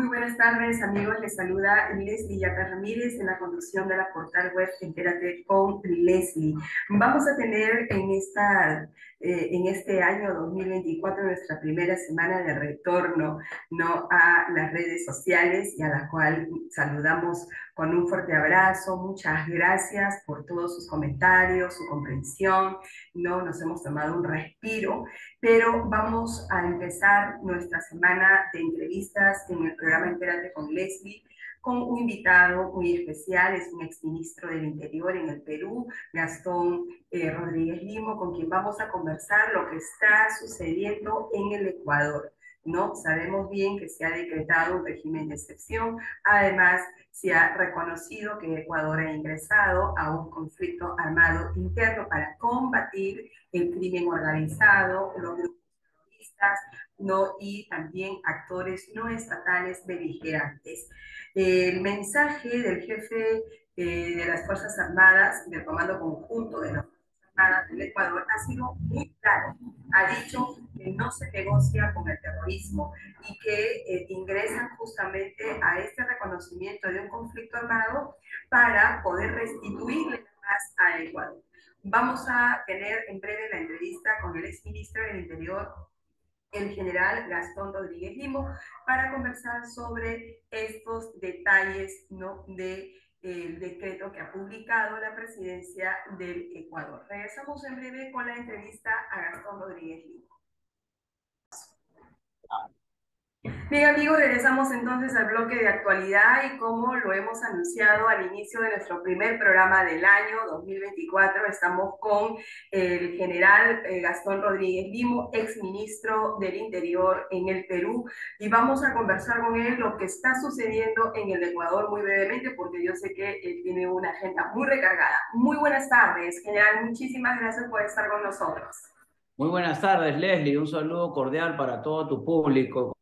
Muy buenas tardes, amigos. Les saluda Leslie Yaca Ramírez en la conducción de la portal web Entérate con Leslie. Vamos a tener en este año 2024 nuestra primera semana de retorno, ¿no?, a las redes sociales, y a la cual saludamos con un fuerte abrazo. Muchas gracias por todos sus comentarios, su comprensión, ¿no? Nos hemos tomado un respiro, pero vamos a empezar nuestra semana de entrevistas en el programa Entérate con Leslie con un invitado muy especial. Es un exministro del Interior en el Perú, Gastón Rodríguez Limo, con quien vamos a conversar lo que está sucediendo en el Ecuador, ¿no? Sabemos bien que se ha decretado un régimen de excepción. Además, se ha reconocido que Ecuador ha ingresado a un conflicto armado interno para combatir el crimen organizado, los grupos terroristas, ¿no? Y también actores no estatales beligerantes. El mensaje del jefe de las Fuerzas Armadas, del Comando Conjunto de las Fuerzas Armadas del Ecuador, ha sido muy claro. Ha dicho que no se negocia con el terrorismo y que ingresan justamente a este reconocimiento de un conflicto armado para poder restituirle la paz a Ecuador. Vamos a tener en breve la entrevista con el exministro del Interior, el general Gastón Rodríguez Limo, para conversar sobre estos detalles, ¿no?, de el decreto que ha publicado la presidencia del Ecuador. Regresamos en breve con la entrevista a Gastón Rodríguez Limo. Bien, amigos, regresamos entonces al bloque de actualidad, y como lo hemos anunciado al inicio de nuestro primer programa del año 2024, estamos con el general Gastón Rodríguez Limo, exministro del Interior en el Perú, y vamos a conversar con él lo que está sucediendo en el Ecuador muy brevemente, porque yo sé que él tiene una agenda muy recargada. Muy buenas tardes, general. Muchísimas gracias por estar con nosotros. Muy buenas tardes, Leslie. Un saludo cordial para todo tu público.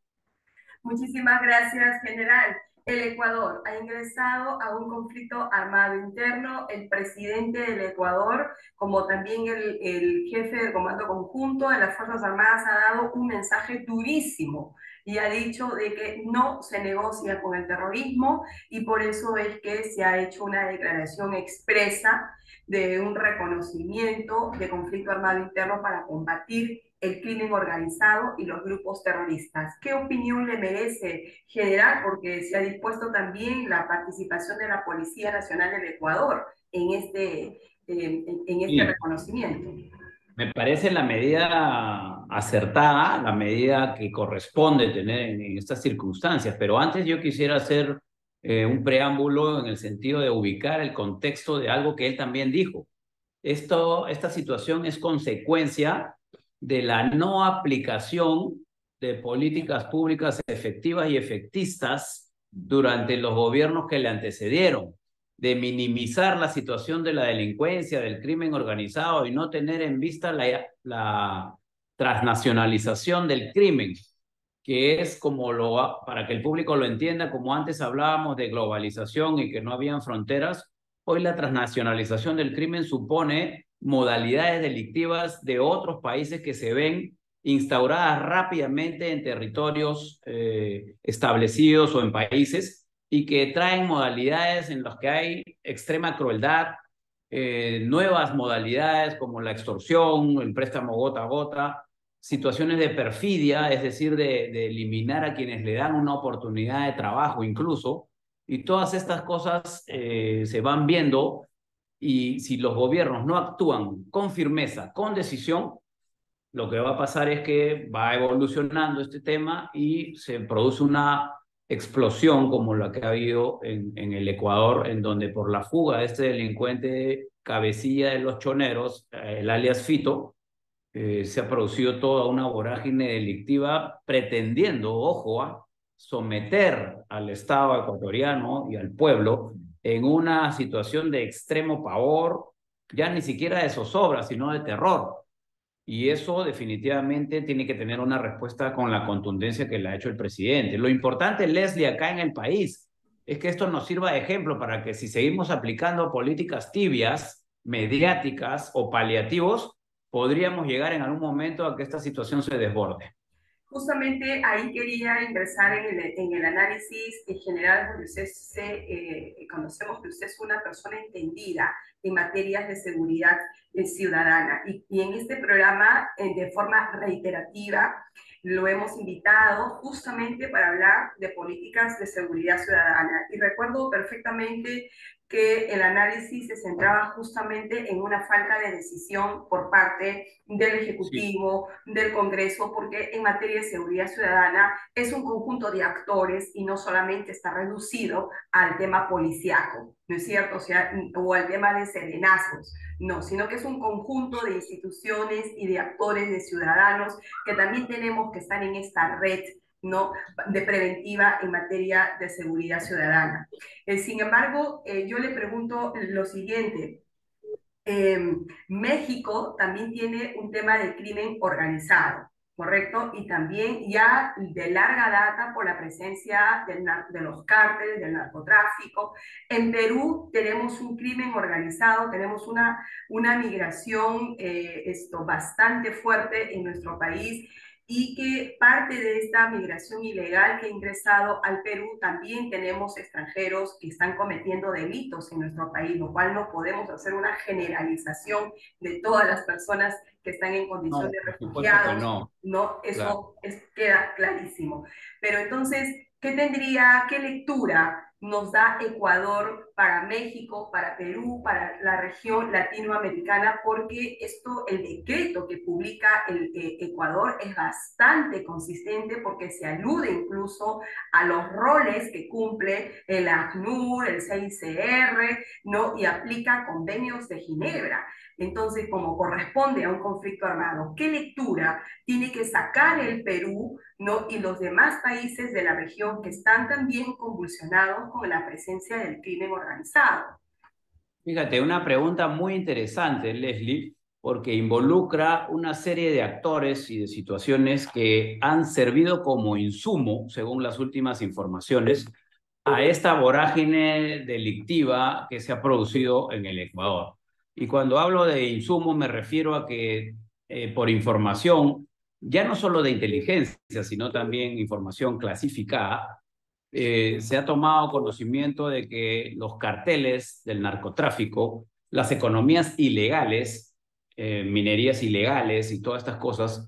Muchísimas gracias, general. El Ecuador ha ingresado a un conflicto armado interno. El presidente del Ecuador, como también el jefe del Comando Conjunto de las Fuerzas Armadas, ha dado un mensaje durísimo y ha dicho de que no se negocia con el terrorismo, y por eso es que se ha hecho una declaración expresa de un reconocimiento de conflicto armado interno para combatir el crimen organizado y los grupos terroristas. ¿Qué opinión le merece, general? Porque se ha dispuesto también la participación de la Policía Nacional del Ecuador en este Sí, reconocimiento. me parece la medida acertada, la medida que corresponde tener en estas circunstancias, pero antes yo quisiera hacer un preámbulo en el sentido de ubicar el contexto de algo que él también dijo. Esta situación es consecuencia de la no aplicación de políticas públicas efectivas y efectistas durante los gobiernos que le antecedieron, de minimizar la situación de la delincuencia, del crimen organizado, y no tener en vista la transnacionalización del crimen, que es como para que el público lo entienda, como antes hablábamos de globalización y que no habían fronteras. Hoy la transnacionalización del crimen supone modalidades delictivas de otros países que se ven instauradas rápidamente en territorios establecidos o en países, y que traen modalidades en las que hay extrema crueldad, nuevas modalidades como la extorsión, el préstamo gota a gota, situaciones de perfidia, es decir, de eliminar a quienes le dan una oportunidad de trabajo incluso, y todas estas cosas se van viendo, y si los gobiernos no actúan con firmeza, con decisión, lo que va a pasar es que va evolucionando este tema y se produce una explosión como la que ha habido en el Ecuador, en donde por la fuga de este delincuente cabecilla de los choneros, el alias Fito, se ha producido toda una vorágine delictiva pretendiendo, ojo, someter al Estado ecuatoriano y al pueblo en una situación de extremo pavor, ya ni siquiera de zozobra, sino de terror. Y eso definitivamente tiene que tener una respuesta con la contundencia que le ha hecho el presidente. Lo importante, Leslie, acá en el país, es que esto nos sirva de ejemplo para que si seguimos aplicando políticas tibias, mediáticas o paliativos, podríamos llegar en algún momento a que esta situación se desborde. Justamente ahí quería ingresar en el análisis en general, porque conocemos que usted es una persona entendida en materias de seguridad ciudadana. Y en este programa, de forma reiterativa, lo hemos invitado justamente para hablar de políticas de seguridad ciudadana. Y recuerdo perfectamente que el análisis se centraba justamente en una falta de decisión por parte del Sí, Ejecutivo, del Congreso, porque en materia de seguridad ciudadana es un conjunto de actores y no solamente está reducido al tema policiaco, ¿no es cierto? O sea, o al tema de serenazgos, no, sino que es un conjunto de instituciones y de actores, de ciudadanos, que también tenemos que estar en esta red, ¿no?, de preventiva en materia de seguridad ciudadana. Sin embargo, yo le pregunto lo siguiente. eh, México también tiene un tema de crimen organizado, ¿correcto? Y también ya de larga data por la presencia de los cárteles, del narcotráfico. En Perú tenemos un crimen organizado, tenemos una migración bastante fuerte en nuestro país, y que parte de esta migración ilegal que ha ingresado al Perú también tenemos extranjeros que están cometiendo delitos en nuestro país, lo cual no podemos hacer una generalización de todas las personas que están en condición no, de por supuesto que refugiados, no, ¿no? claro. Eso queda clarísimo. Pero entonces, qué lectura nos da Ecuador para México, para Perú, para la región latinoamericana? Porque el decreto que publica el Ecuador es bastante consistente, porque se alude incluso a los roles que cumple el ACNUR, el CICR, ¿no? Y aplica convenios de Ginebra. Entonces, como corresponde a un conflicto armado, ¿qué lectura tiene que sacar el Perú, ¿no?, y los demás países de la región que están también convulsionados con la presencia del crimen organizado? Fíjate, una pregunta muy interesante, Leslie, porque involucra una serie de actores y de situaciones que han servido como insumo, según las últimas informaciones, a esta vorágine delictiva que se ha producido en el Ecuador. Y cuando hablo de insumo me refiero a que por información, ya no solo de inteligencia, sino también información clasificada, se ha tomado conocimiento de que los carteles del narcotráfico, las economías ilegales, minerías ilegales y todas estas cosas,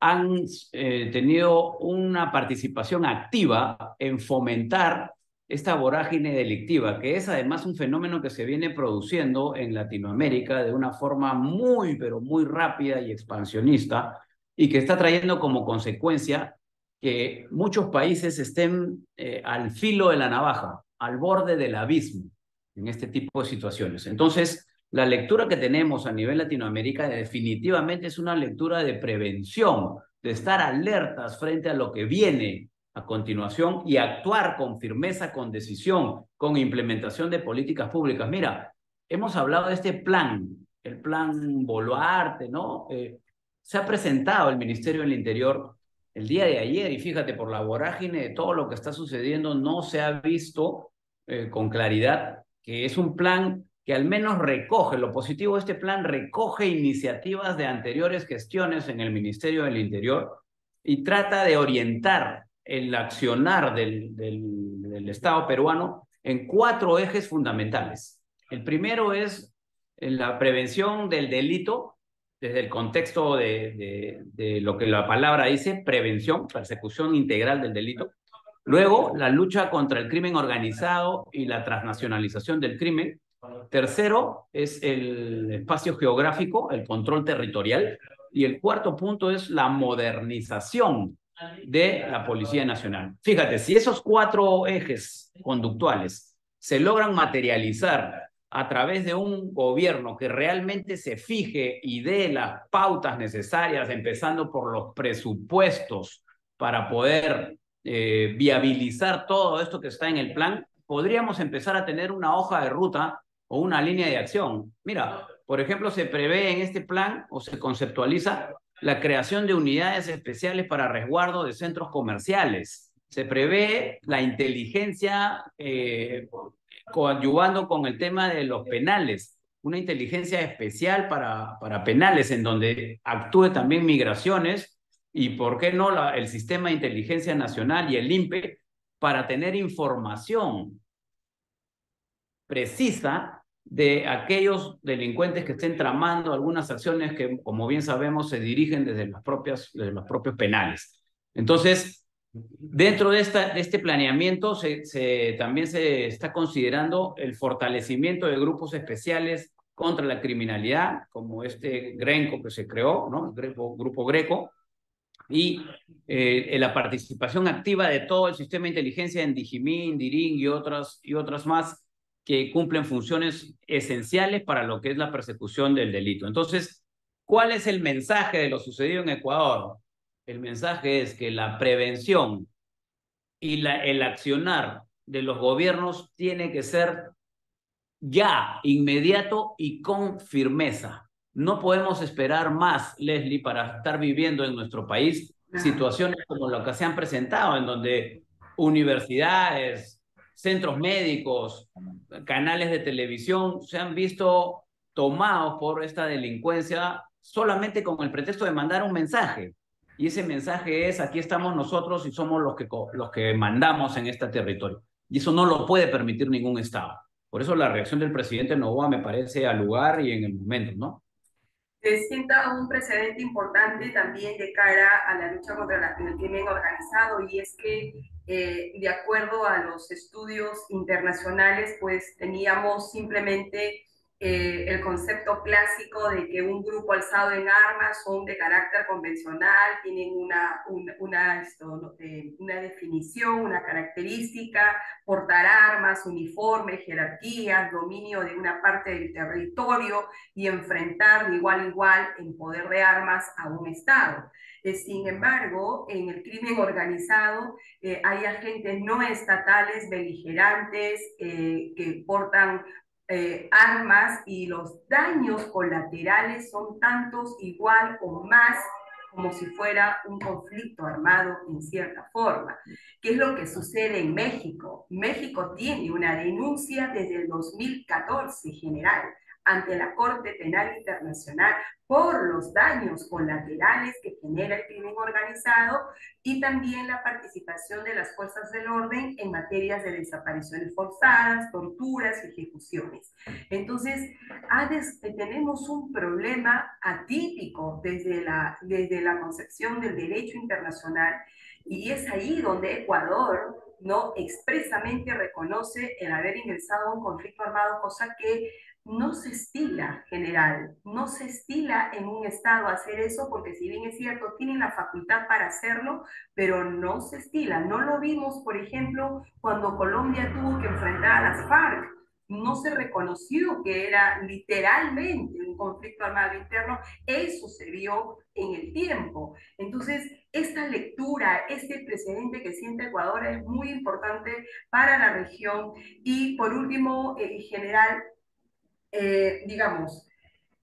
han tenido una participación activa en fomentar esta vorágine delictiva, que es además un fenómeno que se viene produciendo en Latinoamérica de una forma muy, pero muy rápida y expansionista, y que está trayendo como consecuencia que muchos países estén al filo de la navaja, al borde del abismo en este tipo de situaciones. Entonces, la lectura que tenemos a nivel Latinoamérica definitivamente es una lectura de prevención, de estar alertas frente a lo que viene a continuación y actuar con firmeza, con decisión, con implementación de políticas públicas. Mira, hemos hablado de este plan, el plan Boluarte, ¿no? Se ha presentado el Ministerio del Interior el día de ayer, y fíjate, por la vorágine de todo lo que está sucediendo, no se ha visto con claridad que es un plan que al menos recoge, lo positivo de este plan, recoge iniciativas de anteriores gestiones en el Ministerio del Interior y trata de orientar el accionar del Estado peruano en cuatro ejes fundamentales. El primero es la prevención del delito desde el contexto de lo que la palabra dice, prevención, persecución integral del delito. Luego, la lucha contra el crimen organizado y la transnacionalización del crimen. Tercero, es el espacio geográfico, el control territorial. Y el cuarto punto es la modernización de la Policía Nacional. Fíjate, si esos cuatro ejes conductuales se logran materializar a través de un gobierno que realmente se fije y dé las pautas necesarias, empezando por los presupuestos para poder viabilizar todo esto que está en el plan, podríamos empezar a tener una hoja de ruta o una línea de acción. Mira, por ejemplo, se prevé en este plan o se conceptualiza la creación de unidades especiales para resguardo de centros comerciales. Se prevé la inteligencia coadyuvando con el tema de los penales, una inteligencia especial para penales en donde actúe también migraciones y por qué no el Sistema de Inteligencia Nacional y el INPE para tener información precisa de aquellos delincuentes que estén tramando algunas acciones que, como bien sabemos, se dirigen desde los propios penales. Entonces, dentro de este planeamiento también se está considerando el fortalecimiento de grupos especiales contra la criminalidad, como este Grenco que se creó, ¿no? El Grupo Greco, y la participación activa de todo el sistema de inteligencia en Digimin, Diring y otras más que cumplen funciones esenciales para lo que es la persecución del delito. Entonces, ¿cuál es el mensaje de lo sucedido en Ecuador? El mensaje es que la prevención y el accionar de los gobiernos tiene que ser ya, inmediato y con firmeza. No podemos esperar más, Leslie, para estar viviendo en nuestro país situaciones como lo que se han presentado, en donde universidades, centros médicos, canales de televisión se han visto tomados por esta delincuencia solamente con el pretexto de mandar un mensaje. Y ese mensaje es: aquí estamos nosotros y somos los que mandamos en este territorio. Y eso no lo puede permitir ningún Estado. Por eso la reacción del presidente Noboa me parece al lugar y en el momento, ¿no? Se sienta un precedente importante también de cara a la lucha contra el crimen organizado, y es que de acuerdo a los estudios internacionales, pues teníamos simplemente el concepto clásico de que un grupo alzado en armas son de carácter convencional, tienen una definición, una característica: portar armas, uniformes, jerarquías, dominio de una parte del territorio y enfrentar de igual a igual en poder de armas a un Estado. Sin embargo, en el crimen organizado hay agentes no estatales beligerantes que portan armas, y los daños colaterales son tantos, igual o más, como si fuera un conflicto armado en cierta forma. ¿Qué es lo que sucede en México? México tiene una denuncia desde el 2014 general ante la Corte Penal Internacional por los daños colaterales que genera el crimen organizado, y también la participación de las fuerzas del orden en materias de desapariciones forzadas, torturas y ejecuciones. Entonces, tenemos un problema atípico desde la concepción del derecho internacional, y es ahí donde Ecuador no expresamente reconoce el haber ingresado a un conflicto armado, cosa que no se estila, general, no se estila en un Estado hacer eso, porque si bien es cierto, tienen la facultad para hacerlo, pero no se estila. No lo vimos, por ejemplo, cuando Colombia tuvo que enfrentar a las FARC. No se reconoció que era literalmente un conflicto armado interno. Eso se vio en el tiempo. Entonces, esta lectura, este precedente que siente Ecuador es muy importante para la región. Y por último, en general, digamos,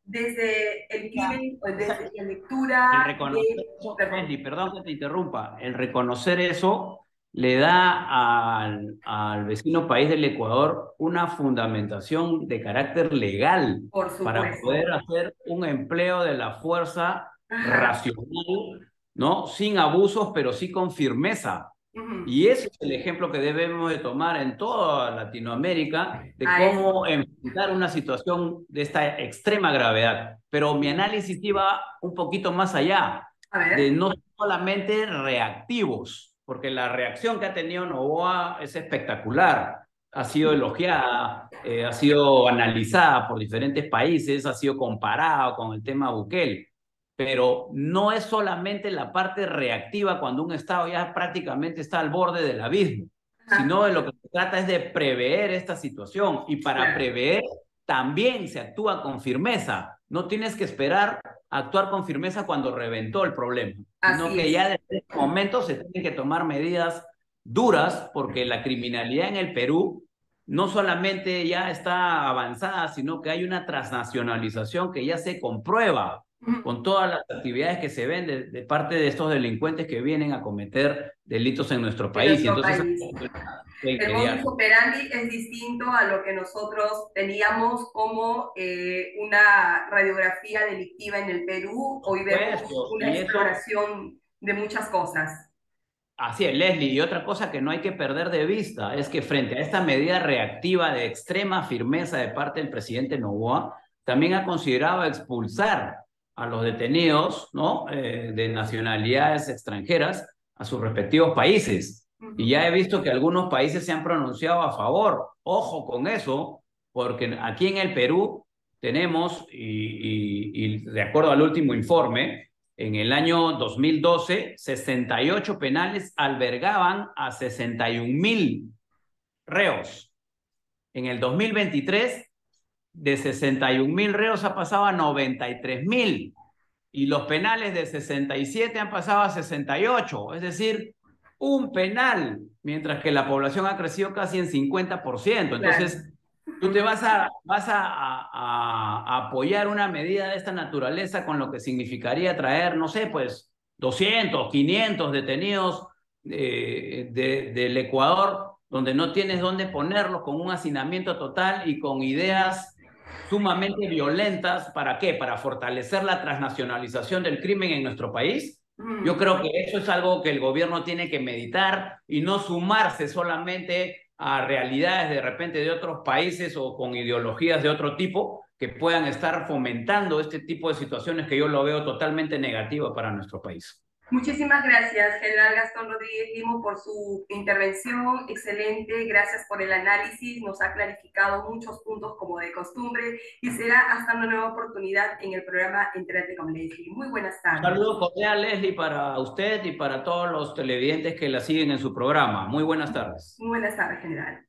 desde el crimen, desde la El lectura reconocer de, eso, perdón, Leslie, perdón que te interrumpa, el reconocer eso le da al vecino país del Ecuador una fundamentación de carácter legal por para supuesto. poder hacer un empleo de la fuerza Ajá. racional, ¿no? Sin abusos, pero sí con firmeza. Uh-huh. Y ese es el ejemplo que debemos de tomar en toda Latinoamérica de A eso. cómo enfrentar una situación de esta extrema gravedad. Pero mi análisis iba un poquito más allá, A de ver. no solamente reactivos, porque la reacción que ha tenido Noboa es espectacular, ha sido elogiada, ha sido analizada por diferentes países, ha sido comparado con el tema Bukele, pero no es solamente la parte reactiva cuando un Estado ya prácticamente está al borde del abismo, Ajá. sino de lo que se trata es de prever esta situación, y para Claro. prever también se actúa con firmeza. No tienes que esperar a actuar con firmeza cuando reventó el problema, sino Así que es. ya desde ese momento se tienen que tomar medidas duras, porque la criminalidad en el Perú no solamente ya está avanzada, sino que hay una transnacionalización que ya se comprueba Uh-huh. con todas las actividades que se ven de parte de estos delincuentes que vienen a cometer delitos en nuestro En país. Y nuestro entonces país. que El modus quería, operandi es distinto a lo que nosotros teníamos como una radiografía delictiva en el Perú. Hoy vemos pues, una y eso exploración. de muchas cosas. Así es, Leslie. Y otra cosa que no hay que perder de vista es que frente a esta medida reactiva de extrema firmeza de parte del presidente Noboa, también ha considerado expulsar a los detenidos, ¿no? De nacionalidades extranjeras a sus respectivos países. Y Ujú. ya he visto que algunos países se han pronunciado a favor. Ojo con eso, porque aquí en el Perú tenemos, y de acuerdo al último informe, en el año 2012, 68 penales albergaban a 61.000 reos. En el 2023, de 61.000 reos ha pasado a 93.000. Y los penales de 67 han pasado a 68. Es decir, un penal, mientras que la población ha crecido casi en 50%. Claro. Entonces, tú te vas a apoyar una medida de esta naturaleza con lo que significaría traer, no sé, pues 200, 500 detenidos del Ecuador, donde no tienes dónde ponerlos, con un hacinamiento total y con ideas sumamente violentas. ¿Para qué? Para fortalecer la transnacionalización del crimen en nuestro país. Yo Mm. creo que eso es algo que el gobierno tiene que meditar y no sumarse solamente a realidades de repente de otros países o con ideologías de otro tipo que puedan estar fomentando este tipo de situaciones que yo lo veo totalmente negativa para nuestro país. Muchísimas gracias, General Gastón Rodríguez Limo, por su intervención. Excelente, gracias por el análisis. Nos ha clarificado muchos puntos como de costumbre y será hasta una nueva oportunidad en el programa Entérate con Leslie. Muy buenas tardes. Saludos cordial, Leslie, para usted y para todos los televidentes que la siguen en su programa. Muy buenas tardes. Muy buenas tardes, General.